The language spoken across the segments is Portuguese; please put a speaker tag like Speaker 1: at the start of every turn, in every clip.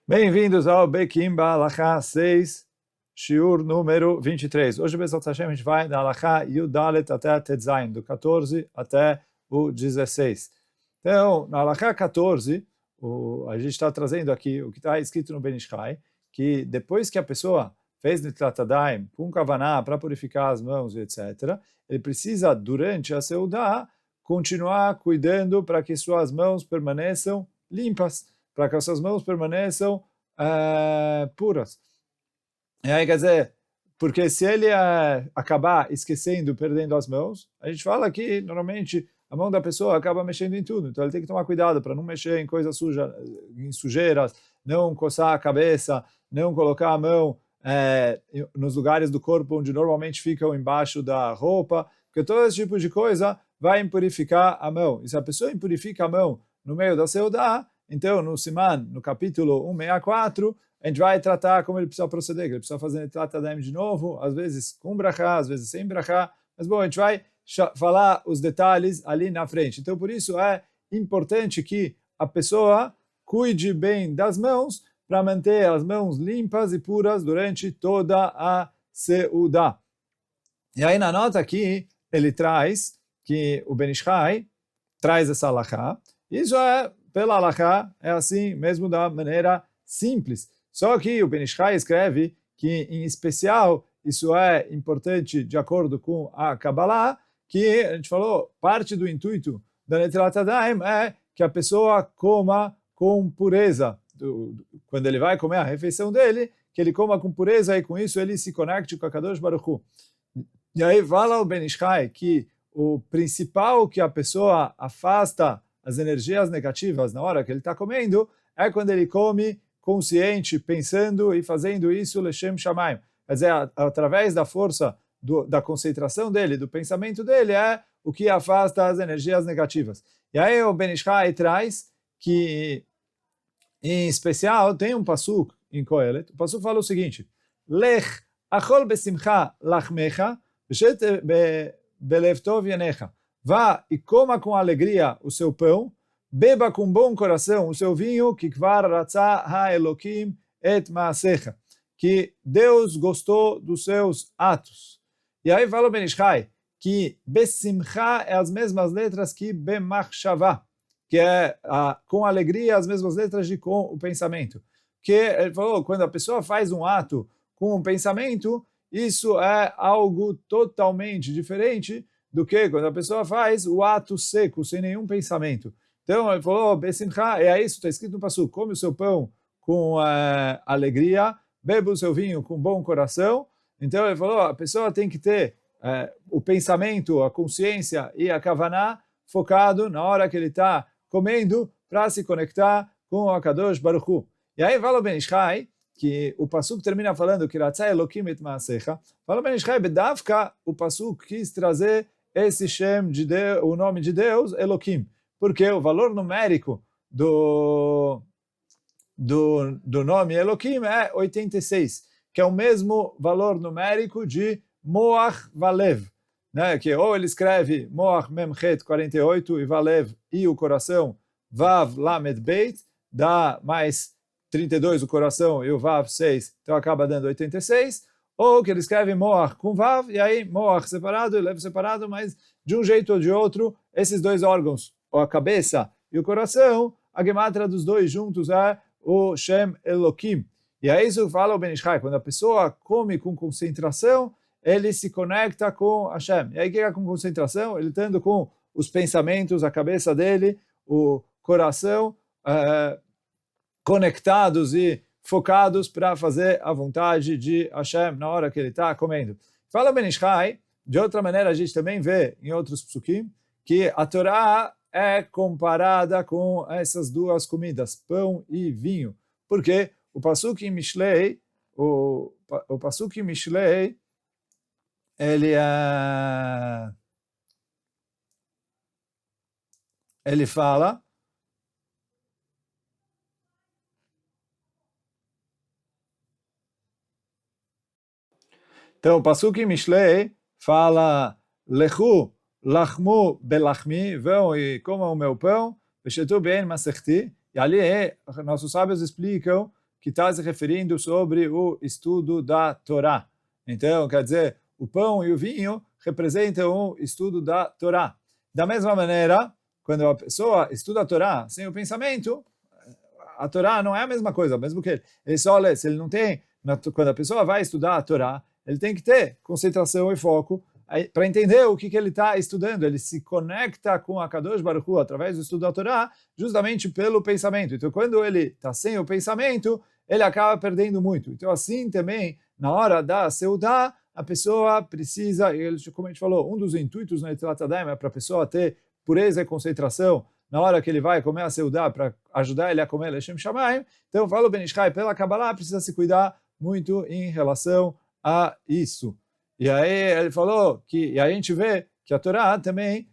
Speaker 1: Bem-vindos ao Bekim Ba'alachá 6, Shiur número 23. Hoje, Bezat Hashem, a gente vai da Alachá Yudalet até Tetzain, do 14 até o 16. Então, na Alachá 14, a gente está trazendo aqui o que está escrito no Ben Ish Chai, que depois que a pessoa fez Nitlat Yadayim com Kavaná para purificar as mãos, etc., ele precisa, durante a Seudá, continuar cuidando para que suas mãos permaneçam limpas, para que as suas mãos permaneçam puras. E aí, quer dizer, porque se ele acabar esquecendo, perdendo as mãos, a gente fala que, normalmente, a mão da pessoa acaba mexendo em tudo. Então, ele tem que tomar cuidado para não mexer em coisa suja, em sujeiras, não coçar a cabeça, não colocar a mão nos lugares do corpo onde normalmente ficam embaixo da roupa, porque todo esse tipo de coisa vai impurificar a mão. E se a pessoa impurifica a mão no meio da Seudá, então, no Siman, no capítulo 164, a gente vai tratar como ele precisa proceder, que ele precisa fazer Nitlat Yadayim de novo, às vezes com brachá, às vezes sem brachá, mas bom, a gente vai falar os detalhes ali na frente. Então, por isso é importante que a pessoa cuide bem das mãos para manter as mãos limpas e puras durante toda a Seudá. E aí, na nota aqui, ele traz que o Ben Ish Chai traz essa alachá. Isso é, pela alachá, é assim mesmo da maneira simples. Só que o Ben Ish Chai escreve que, em especial, isso é importante de acordo com a Kabbalah, que a gente falou, parte do intuito da Netilat Yadayim é que a pessoa coma com pureza. Quando ele vai comer a refeição dele, que ele coma com pureza e com isso ele se conecte com a Kadosh Baruch Hu. E aí fala o Ben Ish Chai que o principal que a pessoa afasta as energias negativas na hora que ele está comendo é quando ele come consciente, pensando e fazendo isso Leshem Shamayim. Quer dizer, através da força da concentração dele, do pensamento dele, é o que afasta as energias negativas. E aí o Ben Ish Chai traz que, em especial, tem um pasuk em Kohelet. O pasuk fala o seguinte: Lech achol besimcha lachmecha belev tov yenecha. Vá e coma com alegria o seu pão, beba com bom coração o seu vinho, que kvar ratzah ha-Elokim et ma'asecha, que Deus gostou dos seus atos. E aí fala o Ben Ish Chai que besimcha é as mesmas letras que bemachshavah, que é com alegria as mesmas letras de com o pensamento. Que ele falou, quando a pessoa faz um ato com um pensamento, isso é algo totalmente diferente do que quando a pessoa faz o ato seco, sem nenhum pensamento. Então ele falou, besimcha, é isso, está escrito no passuco, come o seu pão com alegria, beba o seu vinho com bom coração. Então ele falou, a pessoa tem que ter o pensamento, a consciência e a kavaná focado na hora que ele está comendo para se conectar com a Kadosh Baruch Hu. E aí fala o Ben Ish Chai que o pasuk termina falando que ratzah Elokim et ma'asecha. Fala o Ben Ish Chai, bedavka, o pasuk quis trazer esse Shem de Deus, o nome de Deus, Elokim, porque o valor numérico do nome Elokim é 86, que é o mesmo valor numérico de Moach Valev, né? Que ou ele escreve Moach Memchet 48 e Valev e o coração Vav Lamed Beit, dá mais 32 o coração e o Vav 6, então acaba dando 86, ou que ele escreve Moach com Vav, e aí Moach separado e Lev separado, mas de um jeito ou de outro, esses dois órgãos, ou a cabeça e o coração, a gemátria dos dois juntos é o Shem Elokim. E aí isso fala o Ben Ish Chai, quando a pessoa come com concentração, ele se conecta com Hashem. E aí o que é com concentração? Ele estando com os pensamentos, a cabeça dele, o coração, conectados e focados para fazer a vontade de Hashem na hora que ele está comendo. Fala Ben Ish Chai, de outra maneira a gente também vê em outros psukim, que a Torá é comparada com essas duas comidas, pão e vinho. Porque o pasuk em Mishlei, o pasuk em Mishlei, ele fala, então o pasuk em Mishlei fala, Lechu lachmu belachmi, vão e comam o meu pão, veshetu be'en masechti. E ali nossos sábios explicam que está se referindo sobre o estudo da Torá. Então, quer dizer, o pão e o vinho representam o estudo da Torá. Da mesma maneira, quando a pessoa estuda a Torá sem o pensamento, a Torá não é a mesma coisa, mesmo que ele só lê, se ele não tem, quando a pessoa vai estudar a Torá, ele tem que ter concentração e foco para entender o que ele está estudando. Ele se conecta com a Kadosh Baruch Hu através do estudo da Torá, justamente pelo pensamento. Então, quando ele está sem o pensamento, ele acaba perdendo muito. Então, assim também, na hora da Seudá, a pessoa precisa, como a gente falou, um dos intuitos na Netilat Yadayim é para a pessoa ter pureza e concentração na hora que ele vai comer a Seudá, para ajudar ele a comer Leshem Shamayim. Então, fala o Ben Ish Chai, pela Kabbalah, precisa se cuidar muito em relação a isso. E aí ele falou que, e aí a gente vê que a Torá também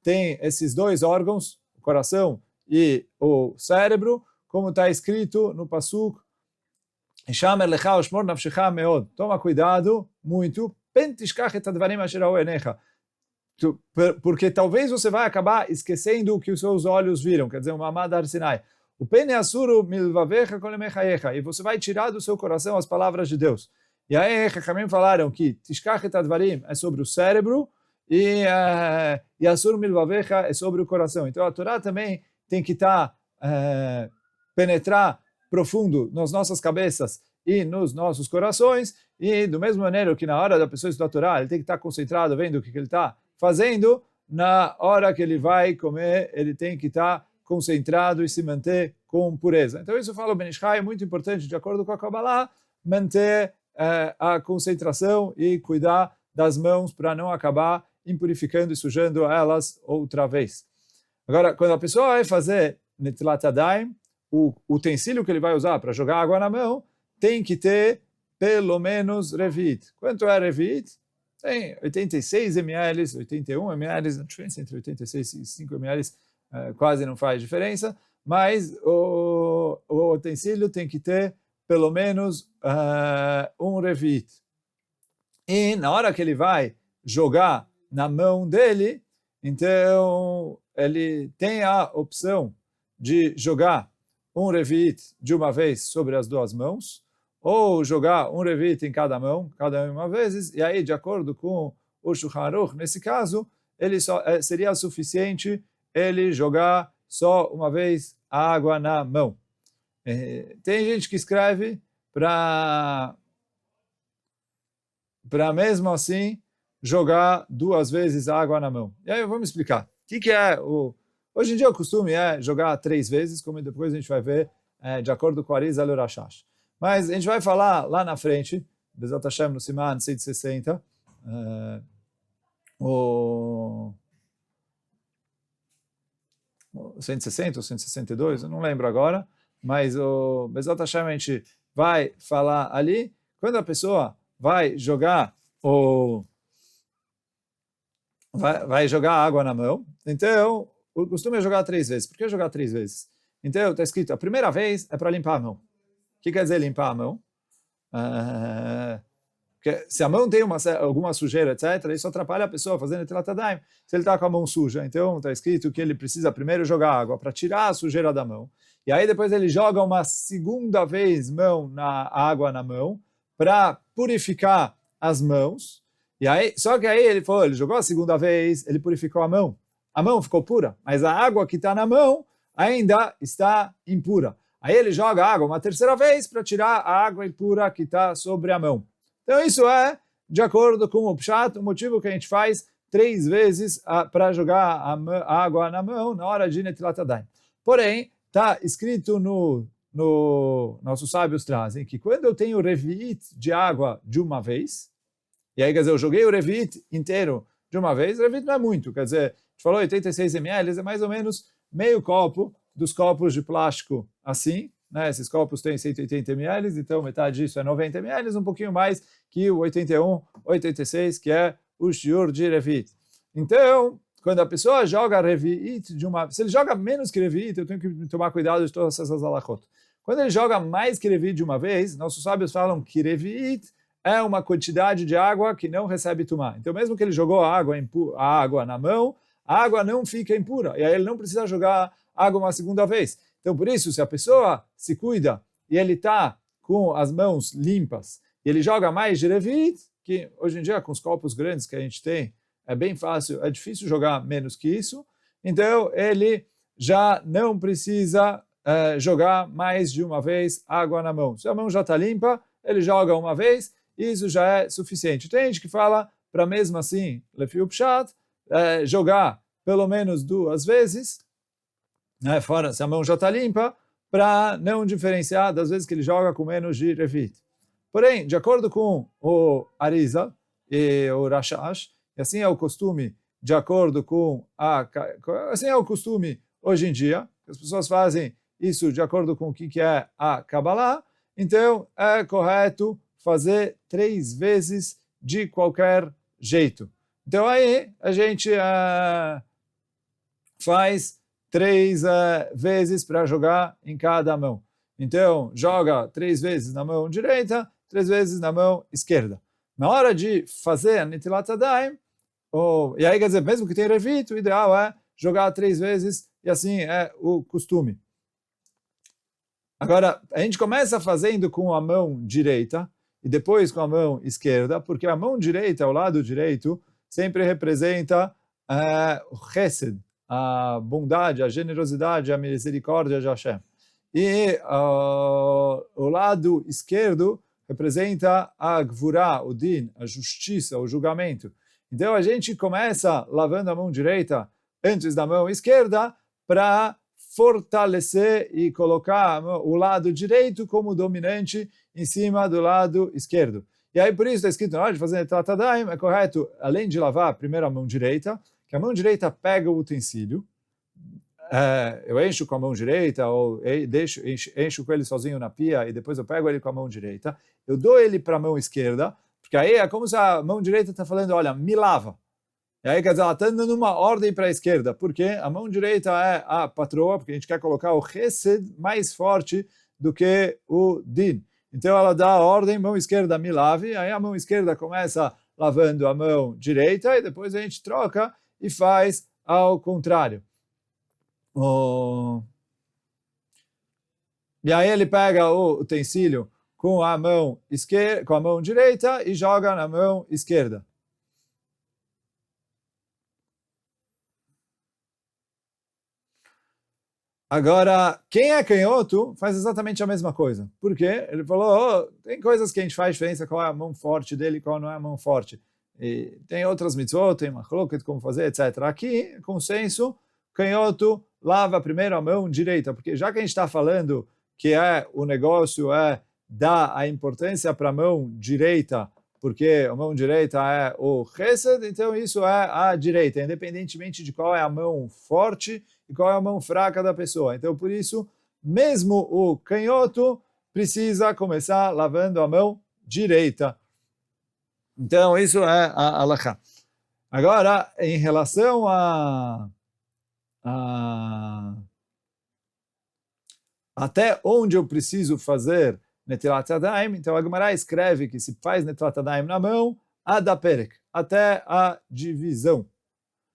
Speaker 1: tem esses dois órgãos, o coração e o cérebro, como está escrito no Pasuk, toma cuidado muito, porque talvez você vai acabar esquecendo o que os seus olhos viram, quer dizer, uma Madar Sinai. O pene asuru milvavecha kolemechayecha, e você vai tirar do seu coração as palavras de Deus. E aí, Chachamim falaram que Tishkachet Advarim é sobre o cérebro e Asur Milvavecha é sobre o coração. Então, a Torá também tem que penetrar profundo nas nossas cabeças e nos nossos corações. E, do mesmo maneira que na hora da pessoa estudar a Torá, ele tem que estar concentrado, vendo o que ele está fazendo, na hora que ele vai comer, ele tem que estar concentrado e se manter com pureza. Então, isso fala o Ben Ish Chai, é muito importante, de acordo com a Kabbalah, manter a concentração e cuidar das mãos para não acabar impurificando e sujando elas outra vez. Agora, quando a pessoa vai fazer Netilat Yadayim, o utensílio que ele vai usar para jogar água na mão tem que ter pelo menos Revit. Quanto é Revit? Tem 86 ml, 81 ml, a diferença entre 86 e 5 ml quase não faz diferença, mas o utensílio tem que ter pelo menos um Revit. E na hora que ele vai jogar na mão dele, então ele tem a opção de jogar um Revit de uma vez sobre as duas mãos, ou jogar um Revit em cada mão, cada uma vez, e aí, de acordo com o Shulchan Aruch, nesse caso, ele seria suficiente ele jogar só uma vez a água na mão. Tem gente que escreve para mesmo assim jogar duas vezes a água na mão. E aí vamos explicar. O que é o... Hoje em dia o costume é jogar 3 vezes, como depois a gente vai ver, de acordo com o Arizal Urashash. Mas a gente vai falar lá na frente, Bezat Hashem no Siman 160, o 160 ou 162, eu não lembro agora, mas o Bezat Hashem a gente vai falar ali, quando a pessoa vai jogar vai jogar água na mão, então o costume é jogar 3 vezes. Por que jogar 3 vezes? Então está escrito, a primeira vez é para limpar a mão. O que quer dizer limpar a mão? Porque se a mão tem alguma sujeira, etc., isso atrapalha a pessoa fazendo Netilat Yadayim. Se ele está com a mão suja, então está escrito que ele precisa primeiro jogar água para tirar a sujeira da mão, e aí depois ele joga uma segunda vez água na mão para purificar as mãos. E aí, só que aí ele falou, ele jogou a segunda vez, ele purificou a mão ficou pura, mas a água que está na mão ainda está impura. Aí ele joga a água uma terceira vez para tirar a água impura que está sobre a mão. Então isso é, de acordo com o Pshat, o motivo que a gente faz 3 vezes para jogar a água na mão na hora de Netilat Yadayim. Porém, está escrito nossos sábios trazem que quando eu tenho Revit de água de uma vez, e aí quer dizer, eu joguei o Revit inteiro de uma vez, o Revit não é muito, quer dizer, a gente falou 86 ml, é mais ou menos meio copo dos copos de plástico assim, né? Esses copos têm 180 ml, então metade disso é 90 ml, um pouquinho mais que o 81, 86, que é o shiur de Revit. Então, quando a pessoa joga Revit se ele joga menos que Revit, eu tenho que tomar cuidado de todas essas halachot. Quando ele joga mais que Revit de uma vez, nossos sábios falam que Revit é uma quantidade de água que não recebe tumá. Então, mesmo que ele jogou a água na mão, a água não fica impura, e aí ele não precisa jogar água uma segunda vez. Então, por isso, se a pessoa se cuida e ele está com as mãos limpas, e ele joga mais de Revit, que hoje em dia com os copos grandes que a gente tem, é bem fácil, é difícil jogar menos que isso, então ele já não precisa jogar mais de uma vez água na mão. Se a mão já está limpa, ele joga uma vez, isso já é suficiente. Tem gente que fala para mesmo assim, Lefi Pshat, jogar pelo menos 2 vezes, né, fora se a mão já está limpa, para não diferenciar das vezes que ele joga com menos de Revit. Porém, de acordo com o Arizal e o Rashash, e assim é o costume, de acordo com assim é o costume hoje em dia, as pessoas fazem isso de acordo com o que é a Kabbalah, então é correto fazer 3 vezes de qualquer jeito. Então aí a gente faz 3 vezes para jogar em cada mão. Então joga 3 vezes na mão direita, 3 vezes na mão esquerda. Na hora de fazer a Netilat Yadayim, e aí quer dizer, mesmo que tenha Revit, o ideal é jogar 3 vezes, e assim é o costume. Agora, a gente começa fazendo com a mão direita, e depois com a mão esquerda, porque a mão direita, o lado direito, sempre representa o Chesed, a bondade, a generosidade, a misericórdia de Hashem. E o lado esquerdo representa a Gvurá, o Din, a justiça, o julgamento. Então a gente começa lavando a mão direita antes da mão esquerda para fortalecer e colocar o lado direito como dominante em cima do lado esquerdo. E aí por isso está escrito na hora de fazer Netilat Yadayim, é correto, além de lavar primeiro a mão direita, que a mão direita pega o utensílio, eu encho com a mão direita, ou encho com ele sozinho na pia, e depois eu pego ele com a mão direita, eu dou ele para a mão esquerda, porque aí é como se a mão direita está falando, olha, me lava. E aí, quer dizer, ela está dando uma ordem para a esquerda, porque a mão direita é a patroa, porque a gente quer colocar o Chesed mais forte do que o Din. Então ela dá a ordem, mão esquerda me lave, aí a mão esquerda começa lavando a mão direita, e depois a gente troca e faz ao contrário. E aí ele pega o utensílio com a mão esquerda, com a mão direita e joga na mão esquerda. Agora, quem é canhoto faz exatamente a mesma coisa. Por quê? Ele falou, tem coisas que a gente faz diferença, qual é a mão forte dele, qual não é a mão forte. E tem outras mitzvot, tem machloket, como fazer, etc. Aqui, consenso, canhoto lava primeiro a mão direita, porque já que a gente está falando que o negócio é dar a importância para a mão direita, porque a mão direita é o Chesed, então isso é a direita, independentemente de qual é a mão forte e qual é a mão fraca da pessoa. Então, por isso, mesmo o canhoto precisa começar lavando a mão direita. Então, isso é a halakha. Agora, em relação até onde eu preciso fazer Netilat Yadayim, então a Gemara escreve que se faz Netilat Yadayim na mão, Adaperek, até a divisão.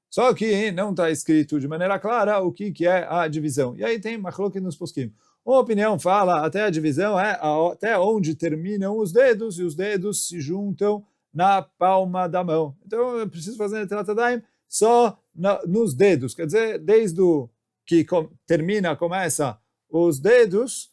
Speaker 1: Só que não está escrito de maneira clara o que é a divisão. E aí tem machloket nos poskim. Uma opinião fala até a divisão é até onde terminam os dedos, e os dedos se juntam na palma da mão. Então eu preciso fazer Netilat Yadayim só nos dedos, quer dizer, desde o que começa os dedos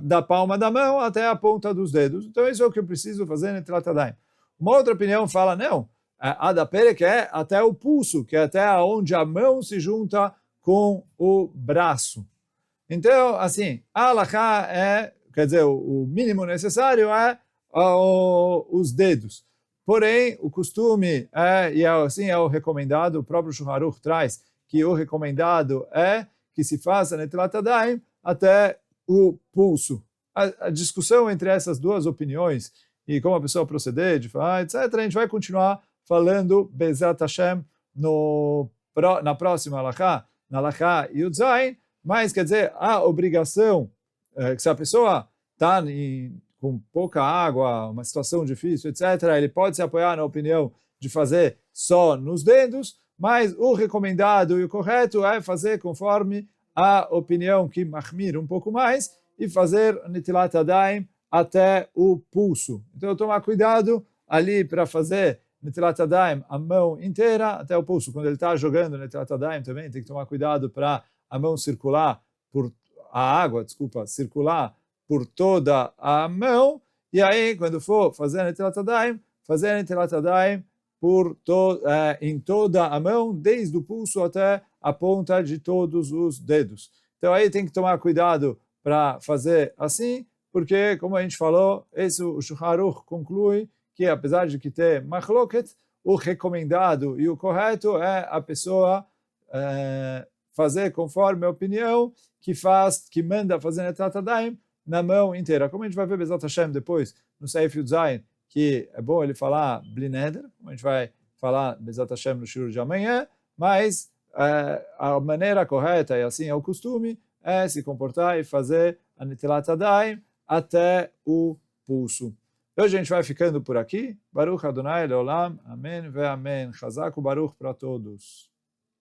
Speaker 1: da palma da mão até a ponta dos dedos. Então isso é o que eu preciso fazer Netilat Yadayim. Uma outra opinião fala, não, a da perek é até o pulso, que é até onde a mão se junta com o braço. Então, assim, a halakha quer dizer, o mínimo necessário é os dedos. Porém, o costume e assim é o recomendado, o próprio Shulchan Aruch traz que o recomendado é que se faça Netilat Yadayim até o pulso. A discussão entre essas duas opiniões e como a pessoa proceder, de falar, etc., a gente vai continuar falando Bezat Hashem na próxima halakha, na halakha Yud Zayin, mas quer dizer, a obrigação, que se a pessoa está com pouca água, uma situação difícil, etc., ele pode se apoiar na opinião de fazer só nos dedos, mas o recomendado e o correto é fazer conforme a opinião que mahmir um pouco mais, e fazer Netilat Yadayim até o pulso. Então, tomar cuidado ali para fazer Netilat Yadayim, a mão inteira até o pulso. Quando ele está jogando Netilat Yadayim também, tem que tomar cuidado para a mão circular por a água, circular por toda a mão. E aí, quando for fazer Netilat Yadayim, fazer Netilat Yadayim em toda a mão, desde o pulso até a ponta de todos os dedos. Então aí tem que tomar cuidado para fazer assim, porque, como a gente falou, o Shulchan Aruch conclui que, apesar de que ter machloket, o recomendado e o correto é a pessoa fazer conforme a opinião que manda fazer Netilat Yadayim na mão inteira. Como a gente vai ver Bezat Hashem depois, no Seif Yud Zayin, que é bom ele falar Bli Neder, como a gente vai falar Bezat Hashem no shiur de amanhã, mas a maneira correta, e assim é o costume, é se comportar e fazer a Netilat Yadayim até o pulso. Hoje a gente vai ficando por aqui. Baruch Adonai Leolam. Amém ve amém. Chazak u Baruch para todos.